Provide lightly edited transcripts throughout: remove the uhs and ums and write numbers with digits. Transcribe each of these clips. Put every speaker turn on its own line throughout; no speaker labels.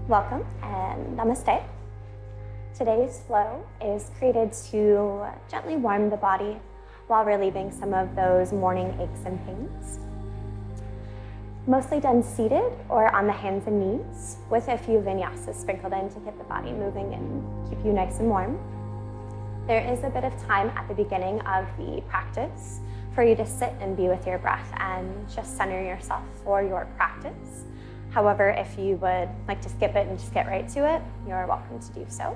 Welcome and namaste. Today's flow is created to gently warm the body while relieving some of those morning aches and pains. Mostly done seated or on the hands and knees with a few vinyasas sprinkled in to get the body moving and keep you nice and warm. There is a bit of time at the beginning of the practice for you to sit and be with your breath and just center yourself for your practice. However, if you would like to skip it and just get right to it, you're welcome to do so.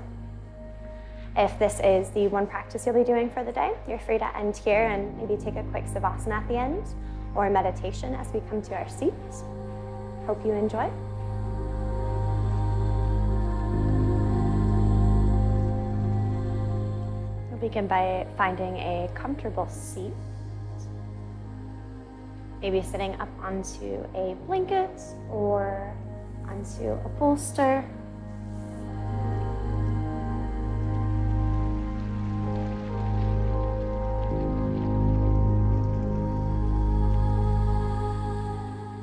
If this is the one practice you'll be doing for the day, you're free to end here and maybe take a quick savasana at the end or meditation as we come to our seats. Hope you enjoy. We'll begin by finding a comfortable seat. Maybe sitting up onto a blanket or onto a bolster.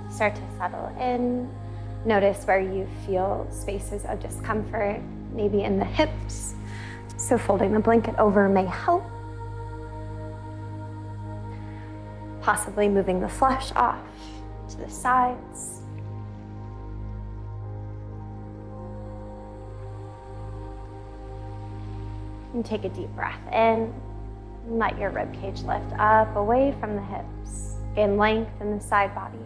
Start to settle in. Notice where you feel spaces of discomfort, maybe in the hips. So folding the blanket over may help. Possibly moving the flesh off to the sides. And take a deep breath in. And let your ribcage lift up away from the hips. Gain length in the side body.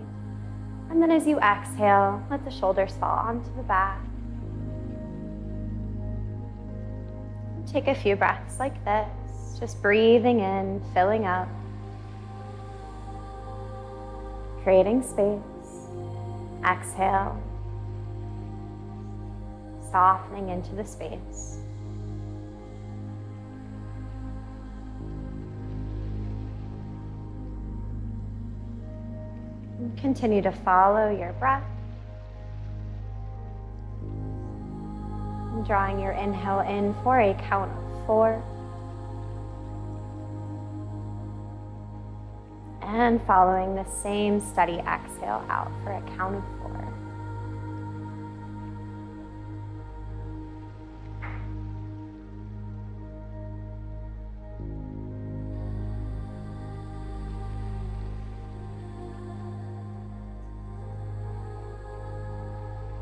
And then as you exhale, let the shoulders fall onto the back. Take a few breaths like this, just breathing in, filling up. Creating space. Exhale. Softening into the space. And continue to follow your breath. And drawing your inhale in for a count of 4. And following the same steady exhale out for a count of 4.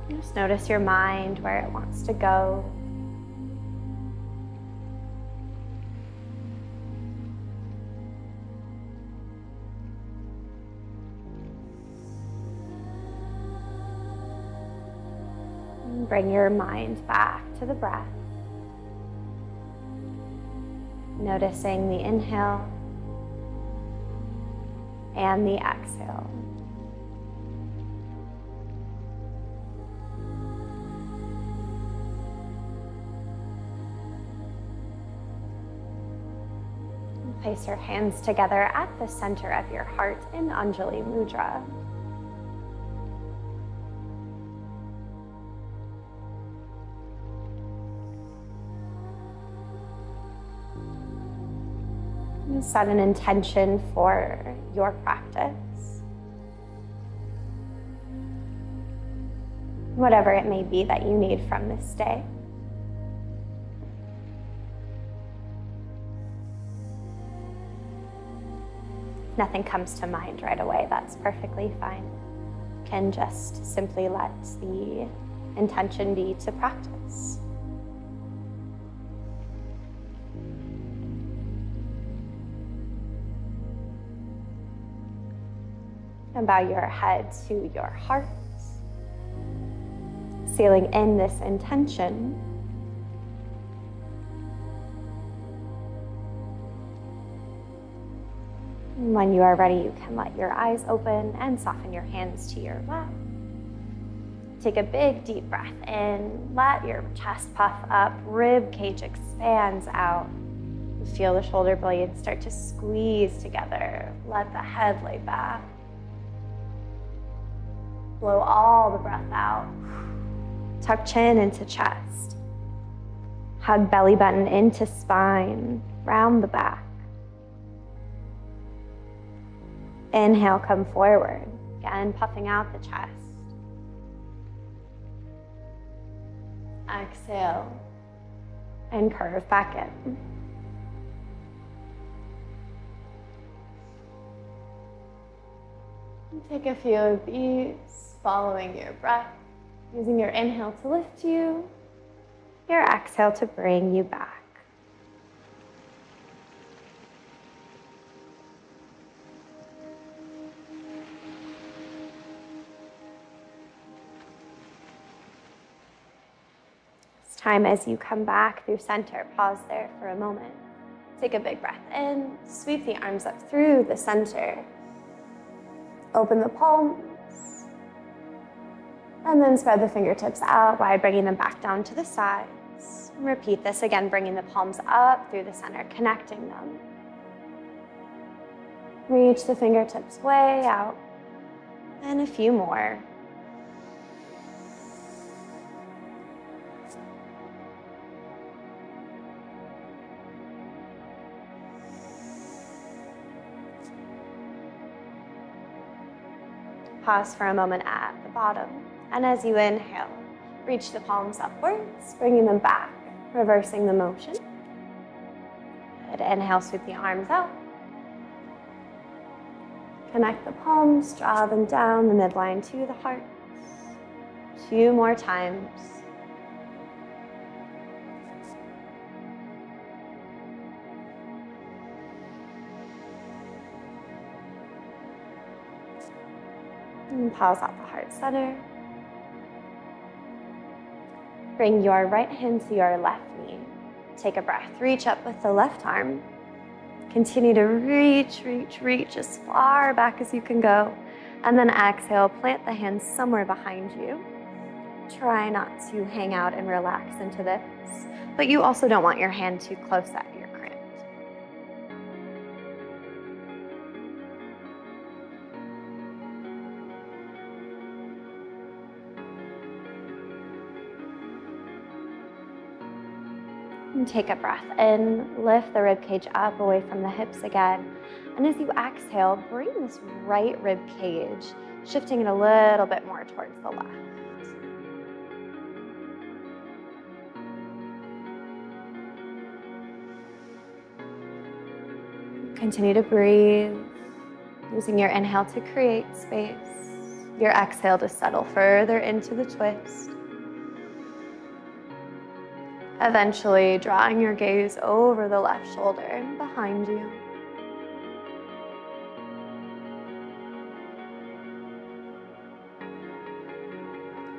Just notice your mind where it wants to go. Bring your mind back to the breath. Noticing the inhale and the exhale. Place your hands together at the center of your heart in Anjali Mudra. Set an intention for your practice. Whatever it may be that you need from this day. If nothing comes to mind right away, that's perfectly fine. You can just simply let the intention be to practice. And bow your head to your heart, sealing in this intention. And when you are ready, you can let your eyes open and soften your hands to your lap. Take a big deep breath in, let your chest puff up, rib cage expands out. You feel the shoulder blades start to squeeze together. Let the head lay back. Blow all the breath out. Tuck chin into chest. Hug belly button into spine, round the back. Inhale, come forward. Again, puffing out the chest. exhale and curve back in. And take a few of these, following your breath, using your inhale to lift you, your exhale to bring you back. Time as you come back through center, pause there for a moment. Take a big breath in, sweep the arms up through the center. Open the palms, and then spread the fingertips out wide, bringing them back down to the sides. Repeat this again, bringing the palms up through the center, connecting them. Reach the fingertips way out, and a few more. Pause for a moment at the bottom, and as you inhale, reach the palms upwards, bringing them back, reversing the motion. Good. Inhale, sweep the arms out. Connect the palms, draw them down the midline to the heart. 2 more times. And pause at the heart center. Bring your right hand to your left knee. Take a breath. Reach up with the left arm. Continue to reach as far back as you can go. And then exhale, plant the hands somewhere behind you. Try not to hang out and relax into this, but you also don't want your hand too close at your cramped. And take a breath in, lift the rib cage up away from the hips again. And as you exhale, bring this right rib cage, shifting it a little bit more towards the left. Continue to breathe, using your inhale to create space, your exhale to settle further into the twist. Eventually drawing your gaze over the left shoulder and behind you.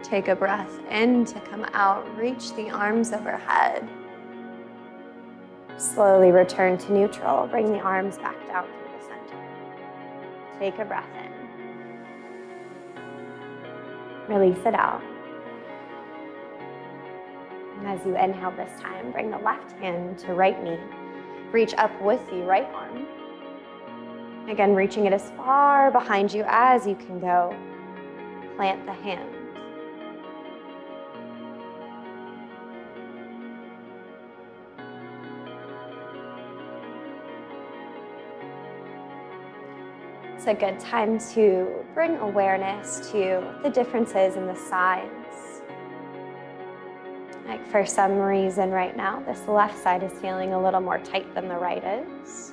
Take a breath in to come out, reach the arms overhead. Slowly return to neutral, bring the arms back down through the center. Take a breath in. Release it out. And as you inhale this time, bring the left hand to right knee. Reach up with the right arm. Again, reaching it as far behind you as you can go. Plant the hand. It's a good time to bring awareness to the differences in the sides. Like for some reason right now, this left side is feeling a little more tight than the right is.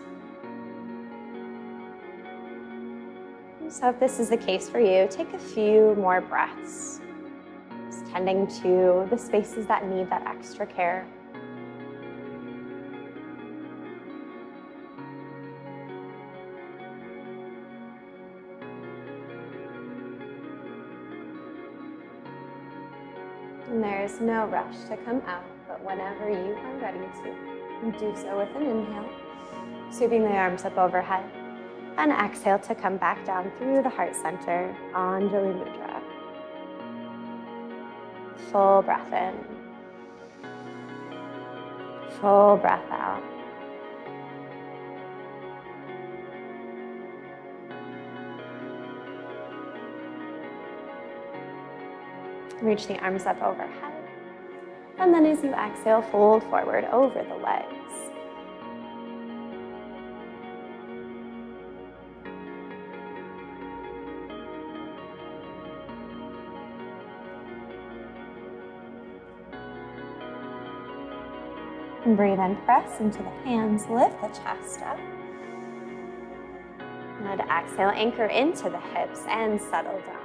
So if this is the case for you, take a few more breaths, just tending to the spaces that need that extra care. And there is no rush to come out, but whenever you are ready to, do so with an inhale, sweeping the arms up overhead, and exhale to come back down through the heart center, Anjali Mudra. Full breath in, full breath out. Reach the arms up overhead. And then as you exhale, fold forward over the legs. And breathe in, press into the hands, lift the chest up. And exhale, anchor into the hips and settle down.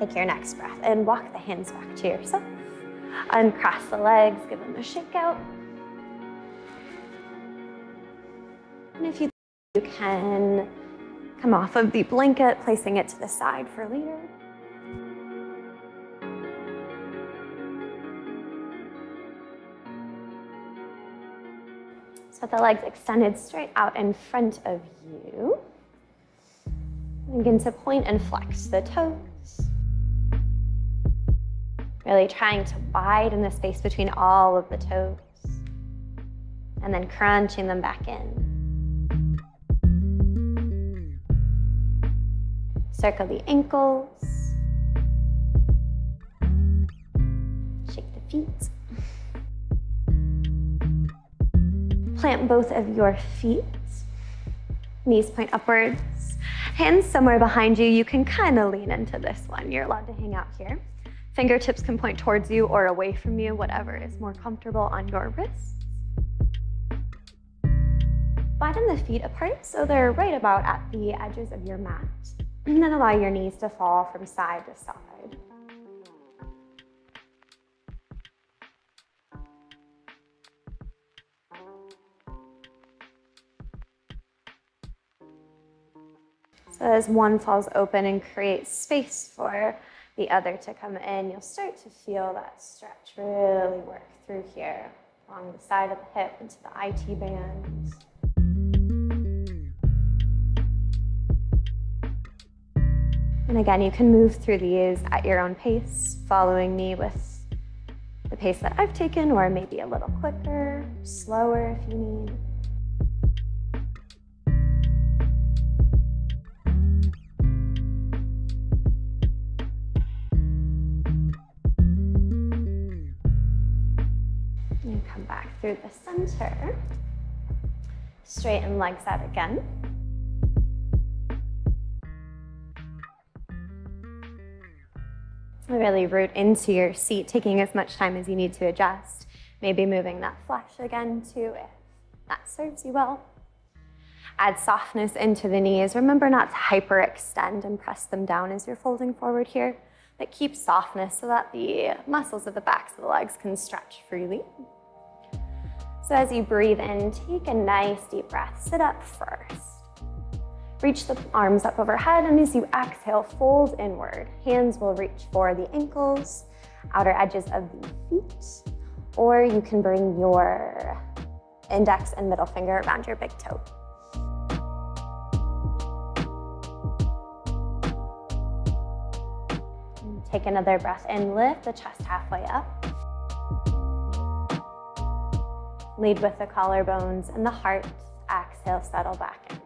Take your next breath and walk the hands back to yourself. Uncross the legs, give them a shake out. And if you can come off of the blanket, placing it to the side for later. So the legs extended straight out in front of you. Begin to point and flex the toes. Really trying to widen the space between all of the toes. And then crunching them back in. Circle the ankles. Shake the feet. Plant both of your feet. Knees point upwards. Hands somewhere behind you. You can kind of lean into this one. You're allowed to hang out here. Fingertips can point towards you or away from you, whatever is more comfortable on your wrists. Widen the feet apart so they're right about at the edges of your mat. And then allow your knees to fall from side to side. So as one falls open and creates space for the other to come in, you'll start to feel that stretch really work through here, along the side of the hip into the IT band. And again, you can move through these at your own pace, following me with the pace that I've taken, or maybe a little quicker, slower if you need. Come back through the center. Straighten legs out again. Really root into your seat, taking as much time as you need to adjust. Maybe moving that flesh again too, if that serves you well. Add softness into the knees. Remember not to hyperextend and press them down as you're folding forward here, but keep softness so that the muscles of the backs of the legs can stretch freely. So as you breathe in, take a nice deep breath. Sit up first. Reach the arms up overhead, and as you exhale, fold inward. Hands will reach for the ankles, outer edges of the feet, or you can bring your index and middle finger around your big toe. And take another breath in, lift the chest halfway up. Lead with the collarbones and the heart. Exhale, settle back in.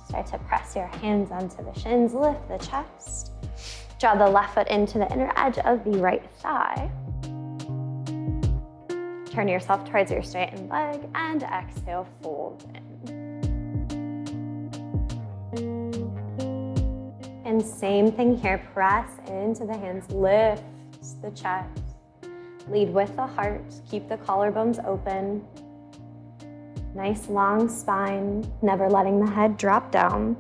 Start to press your hands onto the shins, lift the chest. Draw the left foot into the inner edge of the right thigh. Turn yourself towards your straightened leg and exhale, fold in. And same thing here, press into the hands, lift the chest. Lead with the heart, keep the collarbones open. Nice long spine, never letting the head drop down.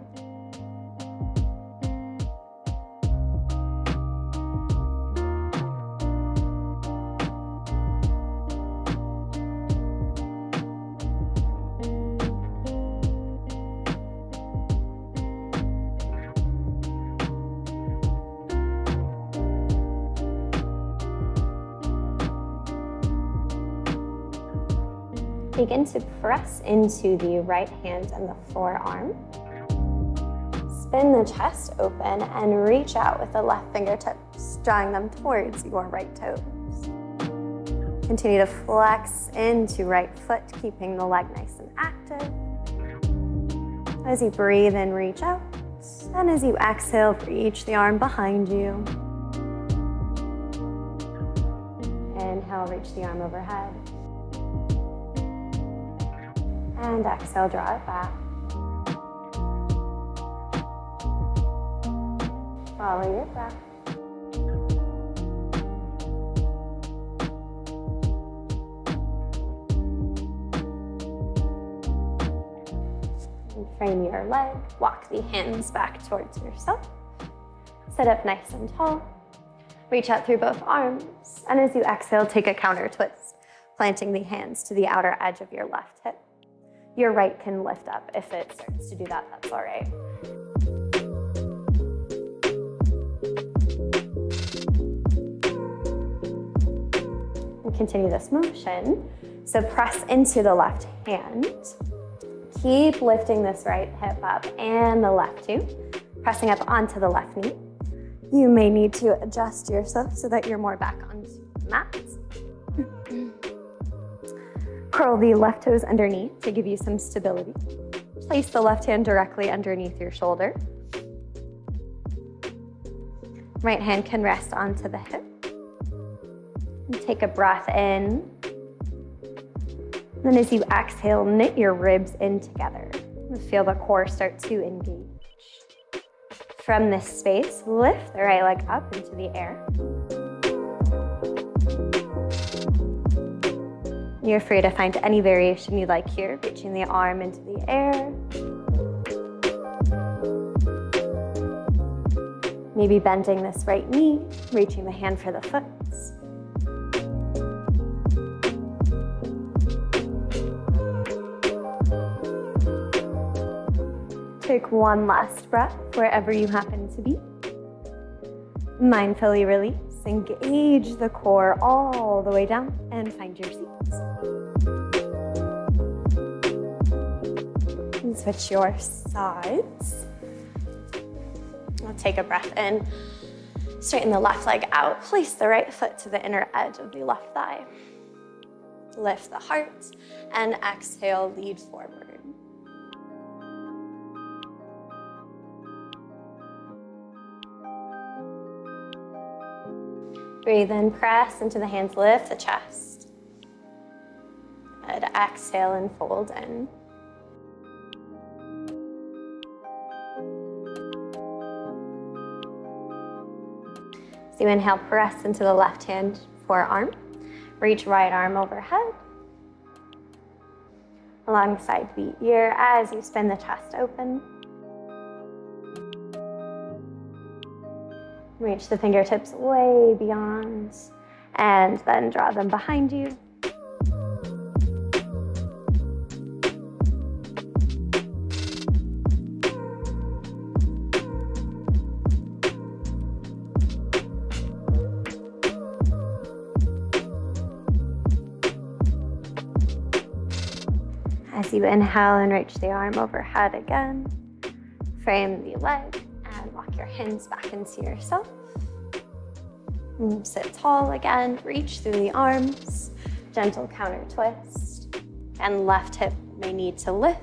Begin to press into the right hand and the forearm. Spin the chest open and reach out with the left fingertips, drawing them towards your right toes. Continue to flex into right foot, keeping the leg nice and active. As you breathe in, reach out. And as you exhale, reach the arm behind you. Inhale, reach the arm overhead. And exhale, draw it back. Follow your breath. And frame your leg. Walk the hands back towards yourself. Sit up nice and tall. Reach out through both arms. And as you exhale, take a counter twist, planting the hands to the outer edge of your left hip. Your right can lift up. If it starts to do that, that's all right. And continue this motion. So press into the left hand. Keep lifting this right hip up and the left too. Pressing up onto the left knee. You may need to adjust yourself so that you're more back onto the mat. Curl the left toes underneath to give you some stability. Place the left hand directly underneath your shoulder. Right hand can rest onto the hip. And take a breath in. Then as you exhale, knit your ribs in together. Feel the core start to engage. From this space, lift the right leg up into the air. You're free to find any variation you like here, reaching the arm into the air. Maybe bending this right knee, reaching the hand for the foot. Take one last breath wherever you happen to be. Mindfully release, engage the core all the way down and find your seats. And switch your sides. I'll take a breath in, straighten the left leg out, place the right foot to the inner edge of the left thigh. Lift the heart and exhale, lead forward. Breathe in, press into the hands, lift the chest. Good, exhale and fold in. So you inhale, press into the left hand forearm. Reach right arm overhead. Alongside the ear as you spin the chest open. Reach the fingertips way beyond and then draw them behind you. As you inhale and reach the arm overhead again, frame the leg. Walk your hands back into yourself. Sit tall again, reach through the arms, gentle counter twist, and left hip may need to lift.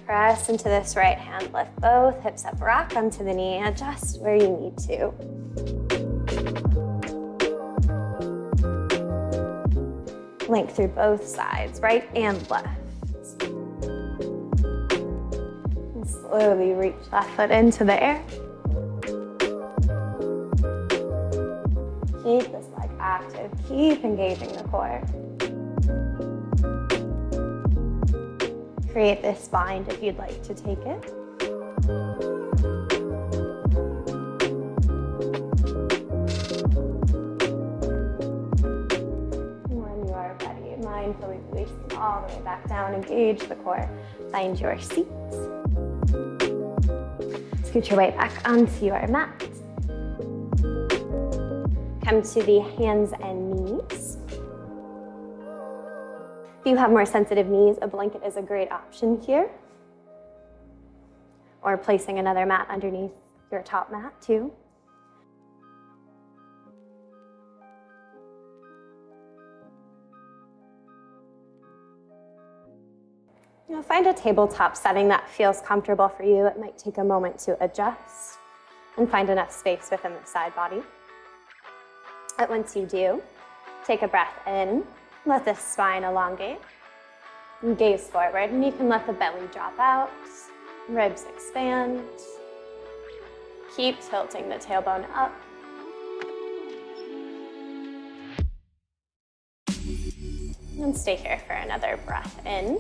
Press into this right hand, lift both hips up, rock onto the knee, adjust where you need to. Link through both sides, right and left. And slowly reach left foot into the air. Keep this leg active, keep engaging the core. Create this bind if you'd like to take it. Mindfully releasing all the way back down, engage the core, find your seat. Scoot your way back onto your mat. Come to the hands and knees. If you have more sensitive knees, a blanket is a great option here. Or placing another mat underneath your top mat too. Find a tabletop setting that feels comfortable for you. It might take a moment to adjust. and find enough space within the side body. But once you do, take a breath in, let the spine elongate, and gaze forward, and you can let the belly drop out, ribs expand. Keep tilting the tailbone up. And stay here for another breath in.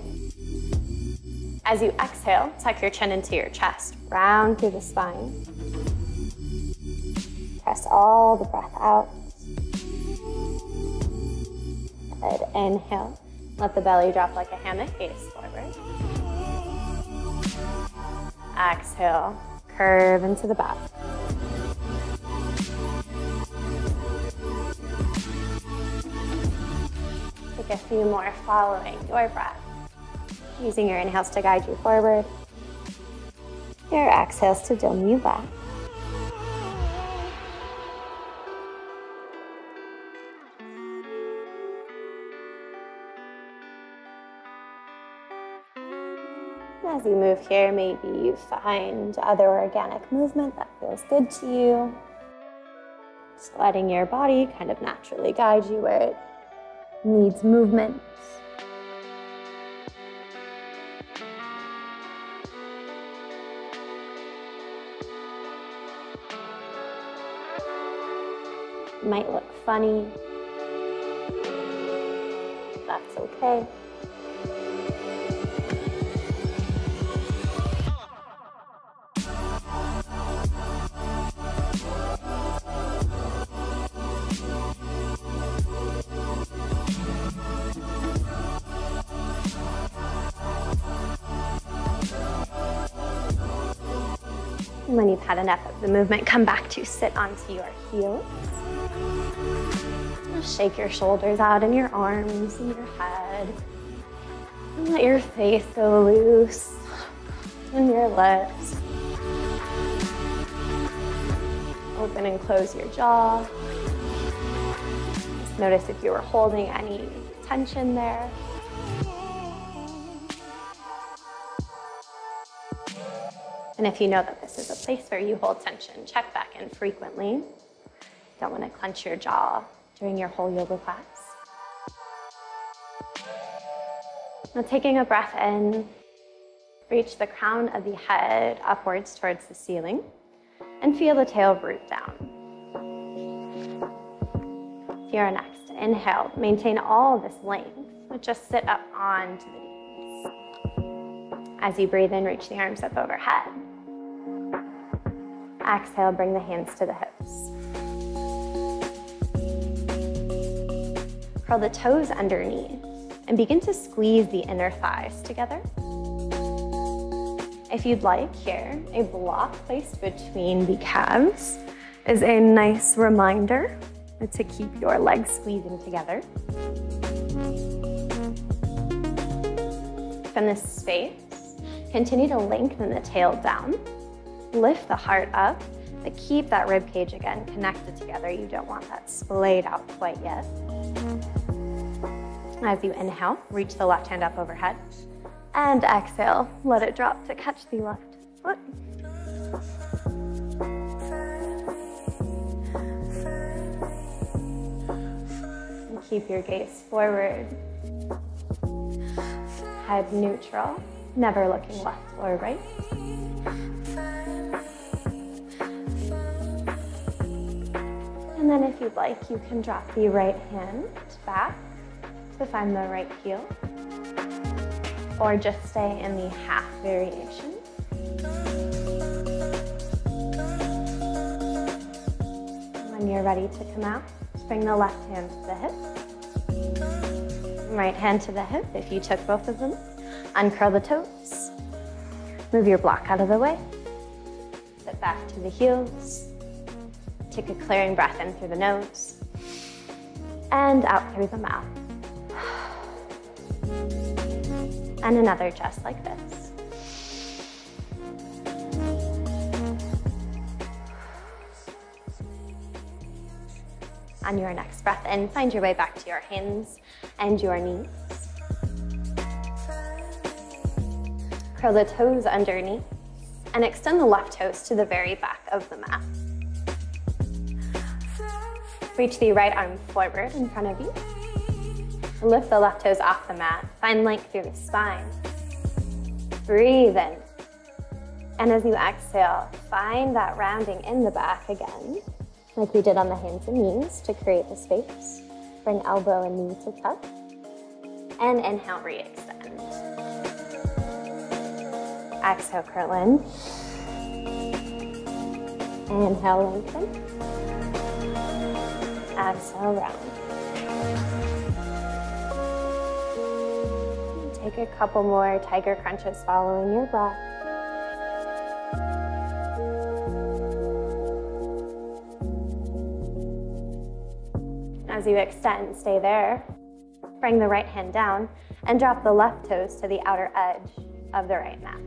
As you exhale, tuck your chin into your chest, round through the spine. Press all the breath out. Good. Inhale. Let the belly drop like a hammock, gaze forward. Exhale, curve into the back. Take a few more following your breath, using your inhales to guide you forward, your exhales to dome you back. As you move here, maybe you find other organic movement that feels good to you. Just letting your body kind of naturally guide you where it needs movement. It might look funny. That's okay. And when you've had enough of the movement, come back to sit onto your heels. Shake your shoulders out and your arms and your head. And let your face go loose and your lips. Open and close your jaw. Just notice if you were holding any tension there. And if you know that this is a place where you hold tension, check back in frequently. Don't want to clench your jaw during your whole yoga class. Now taking a breath in, reach the crown of the head upwards towards the ceiling and feel the tail root down. Here next, inhale, maintain all this length, but just sit up onto the knees. As you breathe in, reach the arms up overhead. Exhale, bring the hands to the hips. Curl the toes underneath and begin to squeeze the inner thighs together. If you'd like here, a block placed between the calves is a nice reminder to keep your legs squeezing together. From this space, continue to lengthen the tail down. Lift the heart up, but keep that rib cage again connected together. You don't want that splayed out quite yet. As you inhale, reach the left hand up overhead. And exhale, let it drop to catch the left foot. And keep your gaze forward. Head neutral, never looking left or right. And then if you'd like, you can drop the right hand back to find the right heel, or just stay in the half variation. When you're ready to come out, just bring the left hand to the hip, right hand to the hip if you took both of them. Uncurl the toes, move your block out of the way, sit back to the heels. Take a clearing breath in through the nose and out through the mouth. And another just like this. On your next breath in, find your way back to your hands and your knees. Curl the toes underneath And extend the left toes to the very back of the mat. Reach the right arm forward in front of you. Lift the left toes off the mat. Find length through the spine. Breathe in. And as you exhale, find that rounding in the back again, like we did on the hands and knees to create the space. Bring elbow and knee to touch. And inhale, re-extend. Exhale, curl in. Inhale, lengthen. Exhale, round. Take a couple more tiger crunches following your breath. As you extend, stay there. Bring the right hand down and drop the left toes to the outer edge of the right mat.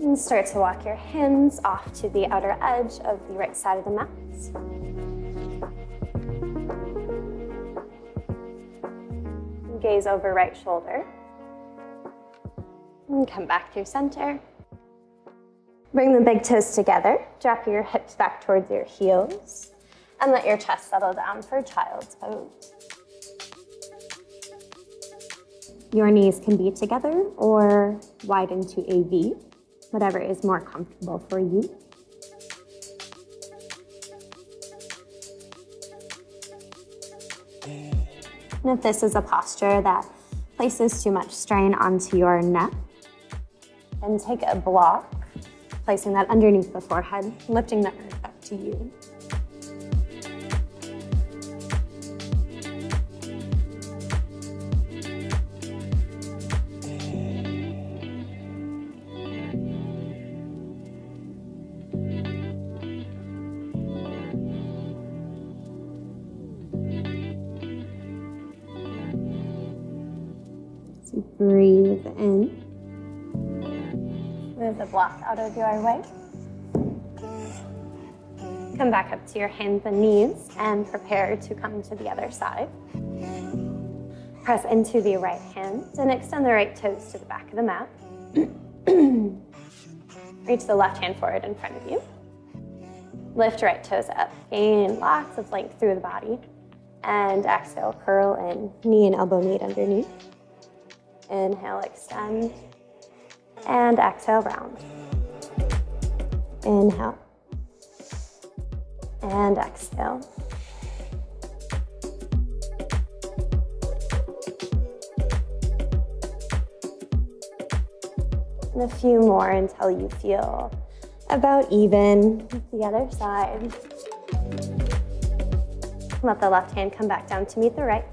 And start to walk your hands off to the outer edge of the right side of the mat. Gaze over right shoulder. And come back through center. Bring the big toes together. Drop your hips back towards your heels. And let your chest settle down for child's pose. Your knees can be together or widen to a V, whatever is more comfortable for you. And if this is a posture that places too much strain onto your neck, then take a block, placing that underneath the forehead, lifting the earth up to you. So breathe in. Move the block out of your way. Come back up to your hands and knees and prepare to come to the other side. Press into the right hand and extend the right toes to the back of the mat. Reach the left hand forward in front of you. Lift right toes up. Gain lots of length through the body. And exhale, curl in. Knee and elbow meet underneath. Inhale, extend. And exhale, round. Inhale. And exhale. And a few more until you feel about even with the other side. Let the left hand come back down to meet the right.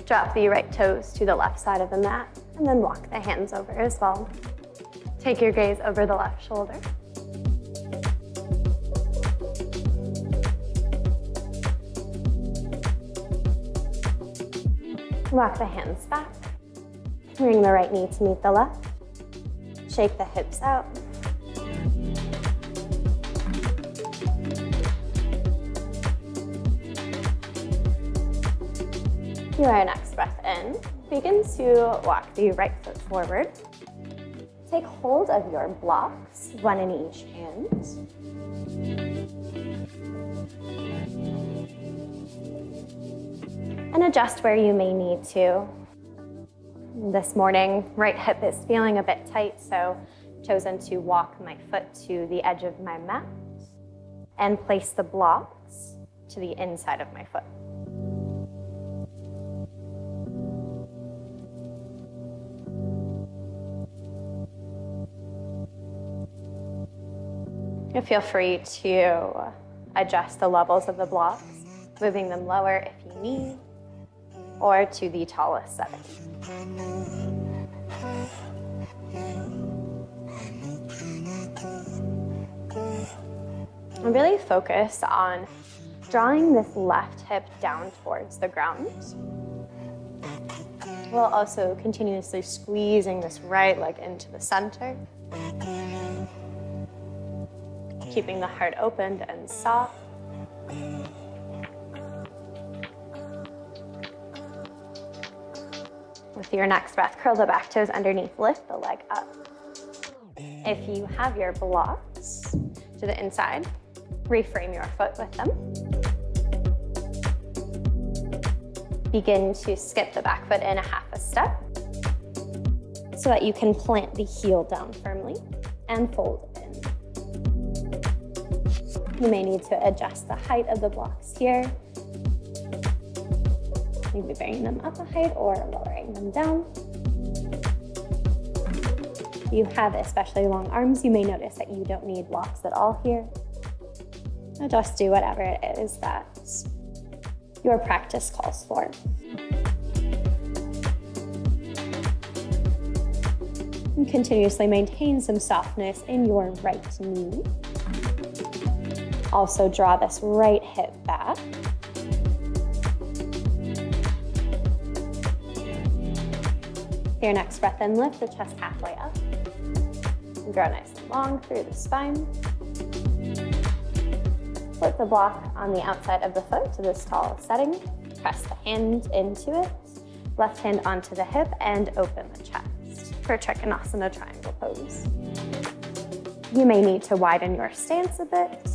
Drop the right toes to the left side of the mat, and then walk the hands over as well. Take your gaze over the left shoulder. Walk the hands back. Bring the right knee to meet the left. Shake the hips out. Your next breath in. Begin to walk the right foot forward. Take hold of your blocks, one in each hand. And adjust where you may need to. This morning, right hip is feeling a bit tight, so I've chosen to walk my foot to the edge of my mat and place the blocks to the inside of my foot. You feel free to adjust the levels of the blocks, moving them lower if you need, or to the tallest setting. And really focus on drawing this left hip down towards the ground, while also continuously squeezing this right leg into the center. Keeping the heart open and soft. With your next breath, curl the back toes underneath, lift the leg up. If you have your blocks to the inside, reframe your foot with them. Begin to skip the back foot in a half a step so that you can plant the heel down firmly and fold in. You may need to adjust the height of the blocks here. Maybe bringing them up a height or lowering them down. If you have especially long arms, you may notice that you don't need blocks at all here. So just do whatever it is that your practice calls for. And continuously maintain some softness in your right knee. Also draw this right hip back. Your next breath in, lift the chest halfway up. And grow nice and long through the spine. Flip the block on the outside of the foot to this tall setting. Press the hand into it. Left hand onto the hip and open the chest for Trikonasana triangle pose. You may need to widen your stance a bit.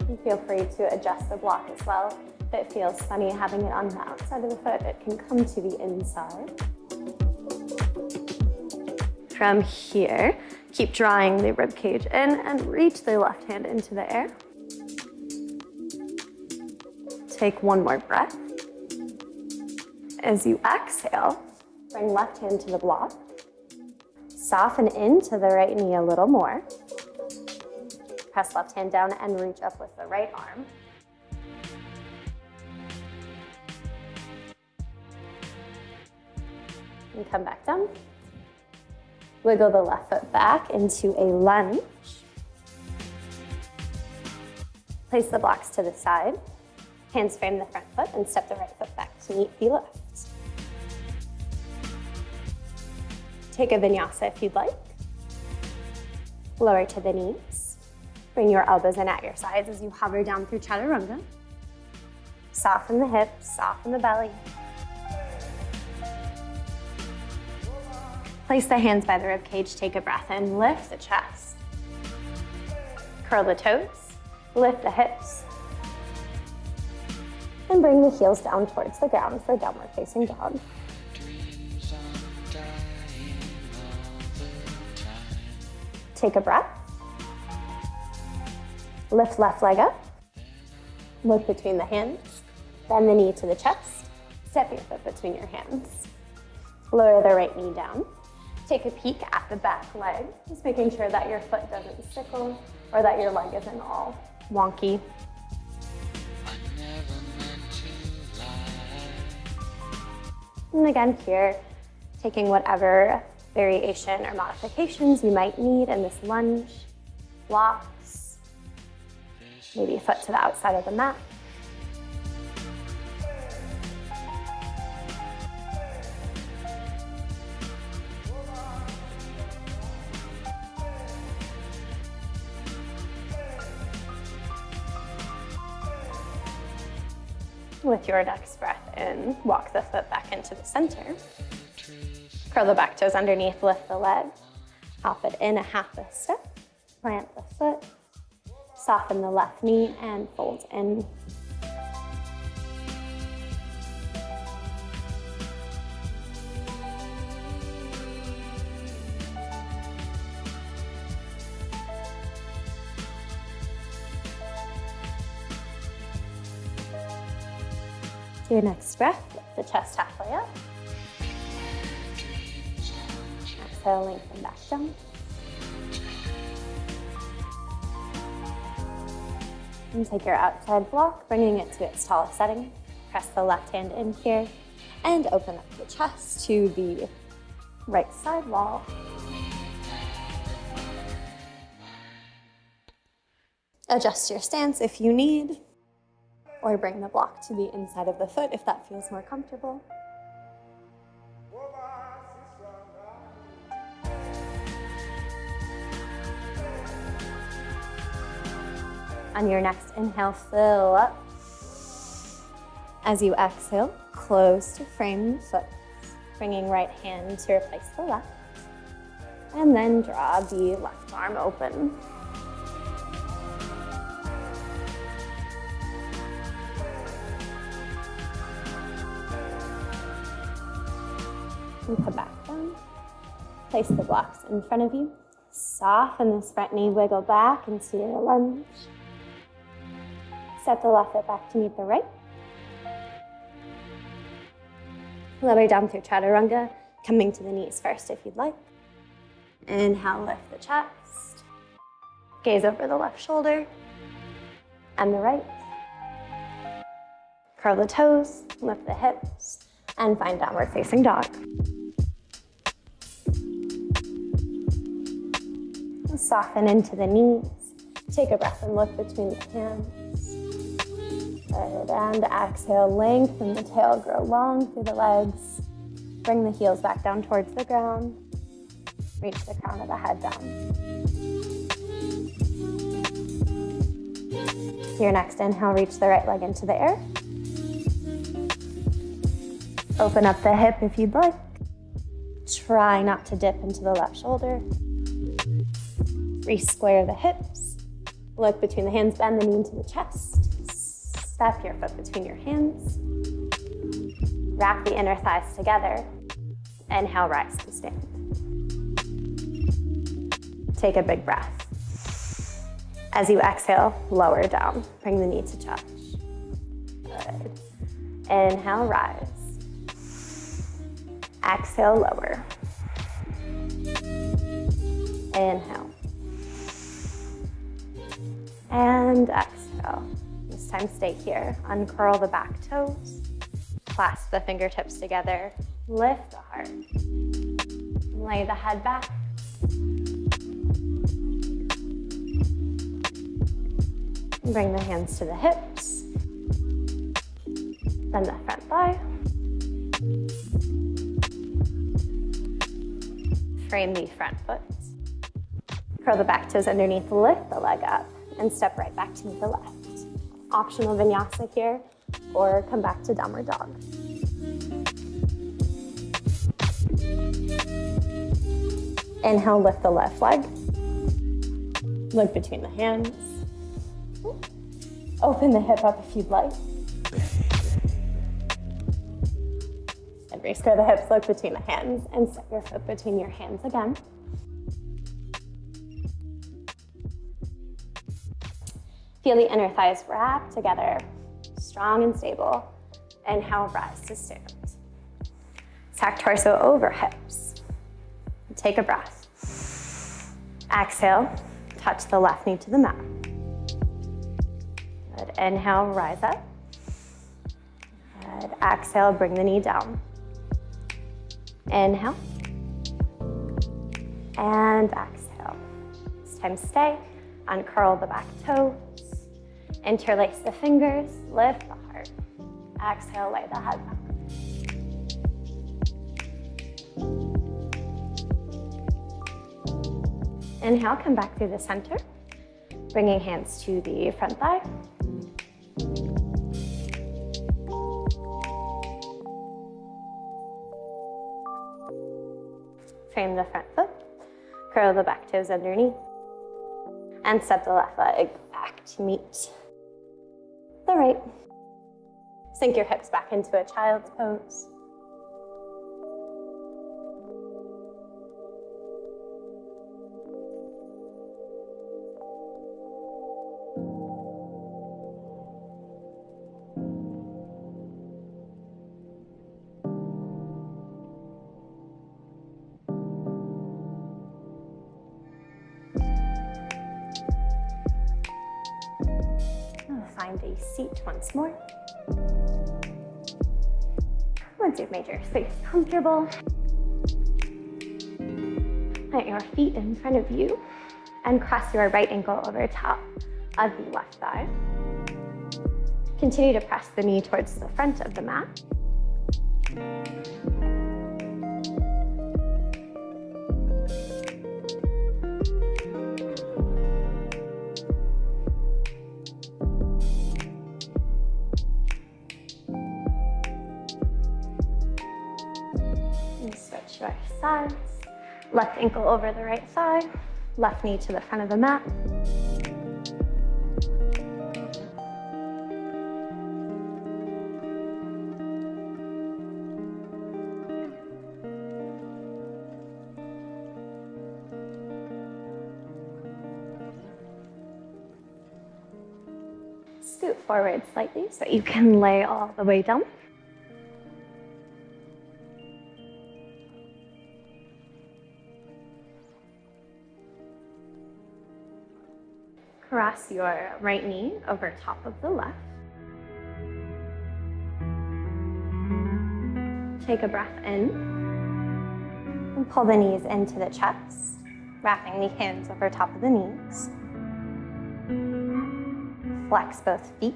And feel free to adjust the block as well. If it feels funny having it on the outside of the foot, it can come to the inside. From here, keep drawing the rib cage in and reach the left hand into the air. Take one more breath. As you exhale, bring left hand to the block. Soften into the right knee a little more. Press left hand down and reach up with the right arm. And come back down. Wiggle the left foot back into a lunge. Place the blocks to the side. Hands frame the front foot and step the right foot back to meet the left. Take a vinyasa if you'd like. Lower to the knees. Bring your elbows in at your sides as you hover down through chaturanga. Soften the hips, soften the belly. Place the hands by the rib cage, take a breath in, lift the chest. Curl the toes, lift the hips, and bring the heels down towards the ground for downward facing dog. Take a breath. Lift left leg up. Look between the hands. Bend the knee to the chest. Step your foot between your hands. Lower the right knee down. Take a peek at the back leg, just making sure that your foot doesn't sickle or that your leg isn't all wonky. And again here, taking whatever variation or modifications you might need in this lunge, blocks, maybe a foot to the outside of the mat. With your next breath in, walk the foot back into the center. Curl the back toes underneath, lift the leg. Hop it in a half a step. Plant the foot. Soften the left knee and fold in. To your next breath, lift the chest halfway up. Exhale, lengthen back down. And take your outside block, bringing it to its tallest setting. Press the left hand in here and open up the chest to the right side wall. Adjust your stance if you need, or bring the block to the inside of the foot if that feels more comfortable. On your next inhale, fill up. As you exhale, close to frame the foot, bringing right hand to replace the left. And then draw the left arm open. And come back down. Place the blocks in front of you. Soften this front knee, wiggle back into your lunge. Step the left foot back to meet the right. Lower down through chaturanga, coming to the knees first if you'd like. Inhale, lift the chest. Gaze over the left shoulder and the right. Curl the toes, lift the hips, and find downward facing dog. Soften into the knees. Take a breath and look between the hands. Good, and exhale, lengthen the tail, grow long through the legs. Bring the heels back down towards the ground. Reach the crown of the head down. Your next inhale, reach the right leg into the air. Open up the hip if you'd like. Try not to dip into the left shoulder. Re-square the hips. Look between the hands, bend the knee into the chest. Step your foot between your hands. Wrap the inner thighs together. Inhale, rise to stand. Take a big breath. As you exhale, lower down. Bring the knee to touch. Good. Inhale, rise. Exhale, lower. Inhale. And exhale. This time stay here. Uncurl the back toes. Clasp the fingertips together. Lift the heart. Lay the head back. Bring the hands to the hips. Bend the front thigh. Frame the front foot. Curl the back toes underneath, lift the leg up, and step right back to meet the left. Optional vinyasa here, or come back to downward dog. Inhale, lift the left leg. Look between the hands. Open the hip up if you'd like. And re-square the hips, look between the hands, and step your foot between your hands again. Feel the inner thighs wrap together, strong and stable. Inhale, rise to stand. Stack torso over hips. Take a breath. Exhale, touch the left knee to the mat. Good. Inhale, rise up. Good. Exhale, bring the knee down. Inhale. And exhale. This time stay. Uncurl the back toes. Interlace the fingers. Lift the heart. Exhale, lay the head back. Inhale, come back through the center. Bringing hands to the front thigh. Frame the front foot. Curl the back toes underneath. And step the left leg back to meet the right. Sink your hips back into a child's pose. Find a seat once more. Once you've made your space comfortable, plant your feet in front of you and cross your right ankle over top of the left thigh. Continue to press the knee towards the front of the mat. sides. Left ankle over the right thigh. Left knee to the front of the mat. Scoot forward slightly so you can lay all the way down. Cross your right knee over top of the left. Take a breath in and pull the knees into the chest, wrapping the hands over top of the knees. Flex both feet.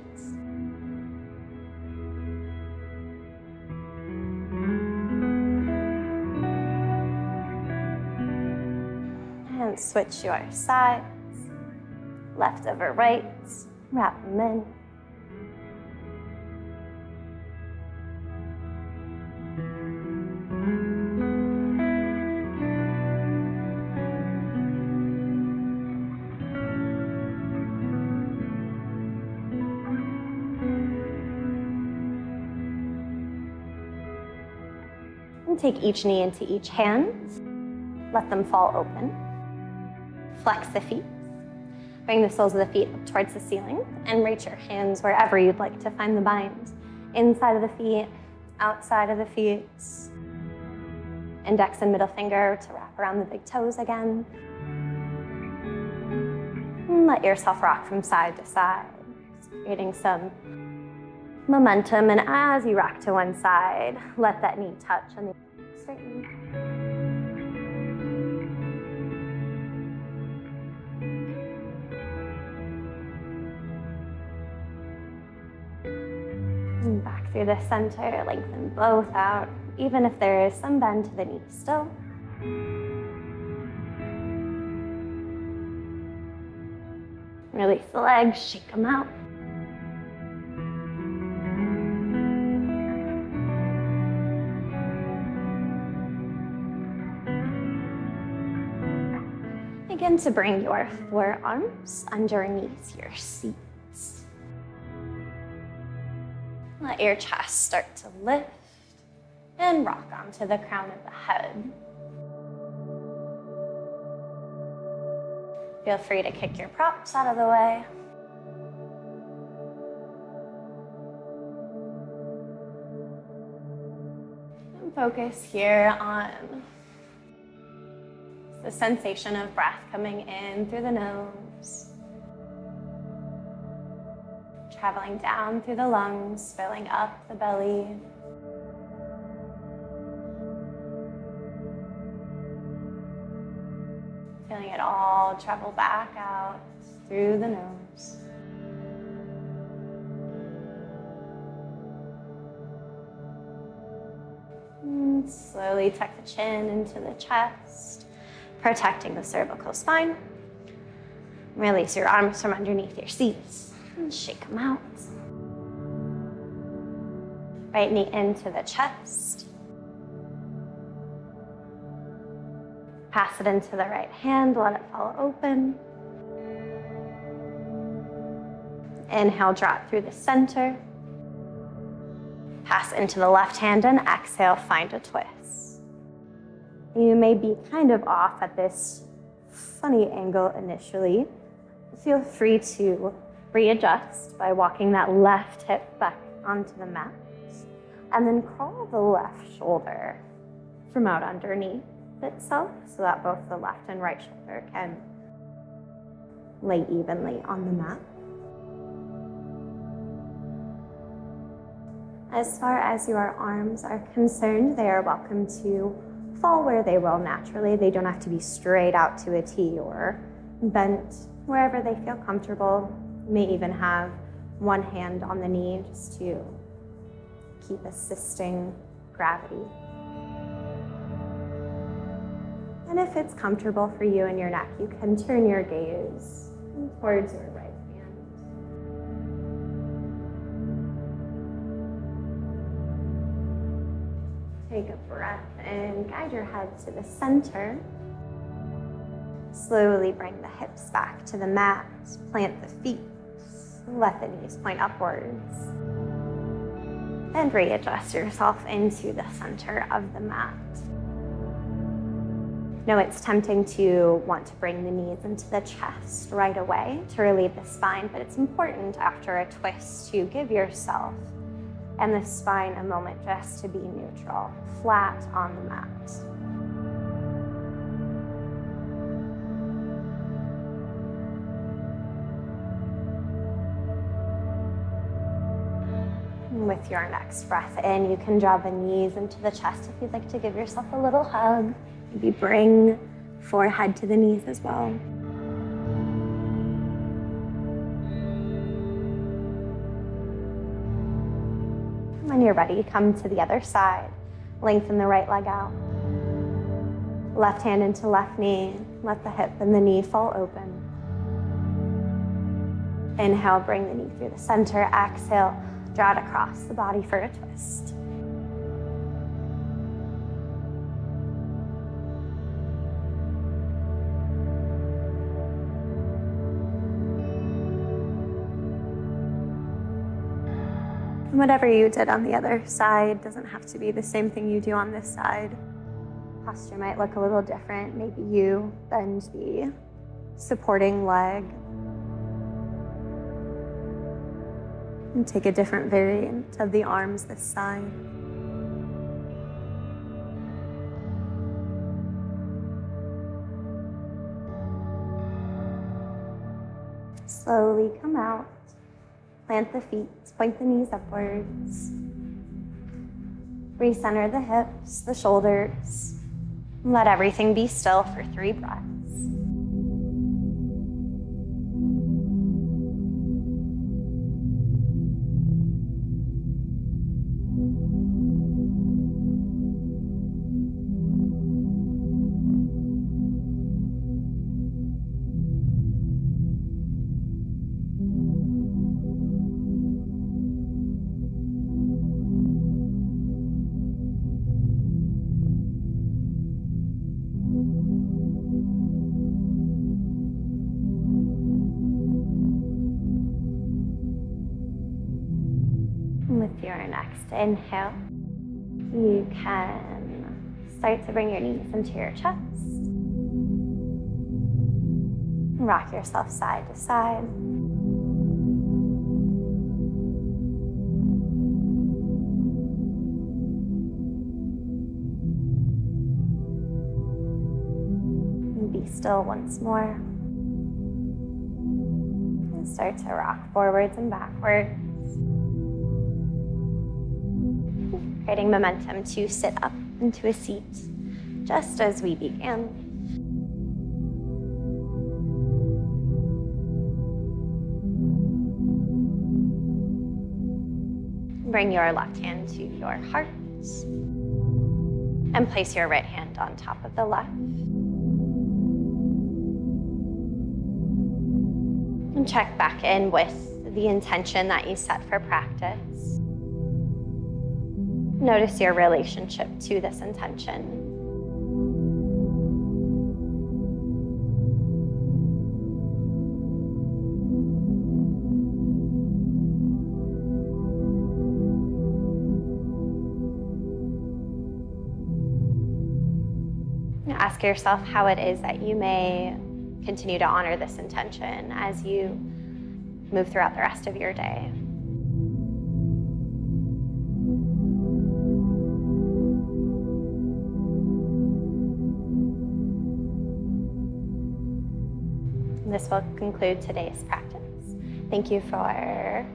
And switch your sides. Left over right, wrap them in. And take each knee into each hand. Let them fall open. Flex the feet. Bring the soles of the feet up towards the ceiling and reach your hands wherever you'd like to find the bind. Inside of the feet, outside of the feet. Index and middle finger to wrap around the big toes again. And let yourself rock from side to side, creating some momentum. And as you rock to one side, let that knee touch and straighten. And back through the center, lengthen both out, even if there is some bend to the knee still. Release the legs, shake them out. Begin to bring your forearms underneath your seats. Let your chest start to lift and rock onto the crown of the head. Feel free to kick your props out of the way. And focus here on the sensation of breath coming in through the nose, traveling down through the lungs, filling up the belly. Feeling it all travel back out through the nose. And slowly tuck the chin into the chest, protecting the cervical spine. Release your arms from underneath your seats and shake them out. Right knee into the chest. Pass it into the right hand, let it fall open. Inhale, drop through the center. Pass into the left hand and exhale, find a twist. You may be kind of off at this funny angle initially. Feel free to readjust by walking that left hip back onto the mat. And then crawl the left shoulder from out underneath itself so that both the left and right shoulder can lay evenly on the mat. As far as your arms are concerned, they are welcome to fall where they will naturally. They don't have to be straight out to a T or bent wherever they feel comfortable. You may even have one hand on the knee just to keep assisting gravity. And if it's comfortable for you and your neck, you can turn your gaze towards your right hand. take a breath in, guide your head to the center. Slowly bring the hips back to the mat, plant the feet, let the knees point upwards. And readjust yourself into the center of the mat. Know it's tempting to want to bring the knees into the chest right away to relieve the spine, but it's important after a twist to give yourself and the spine a moment just to be neutral, flat on the mat. With your next breath in, you can draw the knees into the chest if you'd like to give yourself a little hug. Maybe bring forehead to the knees as well. When you're ready, come to the other side. Lengthen the right leg out. Left hand into left knee. Let the hip and the knee fall open. Inhale, bring the knee through the center. Exhale, draw it across the body for a twist. Whatever you did on the other side doesn't have to be the same thing you do on this side. Posture might look a little different. Maybe you bend the supporting leg and take a different variant of the arms this side. Slowly come out. Plant the feet, point the knees upwards. Recenter the hips, the shoulders. Let everything be still for 3 breaths. With your next inhale, you can start to bring your knees into your chest. Rock yourself side to side. And be still once more. And start to rock forwards and backwards. Creating momentum to sit up into a seat, just as we began. Bring your left hand to your heart and place your right hand on top of the left. And check back in with the intention that you set for practice. Notice your relationship to this intention. Ask yourself how it is that you may continue to honor this intention as you move throughout the rest of your day. This will conclude today's practice. Thank you for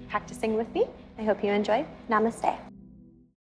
practicing with me. I hope you enjoy. Namaste.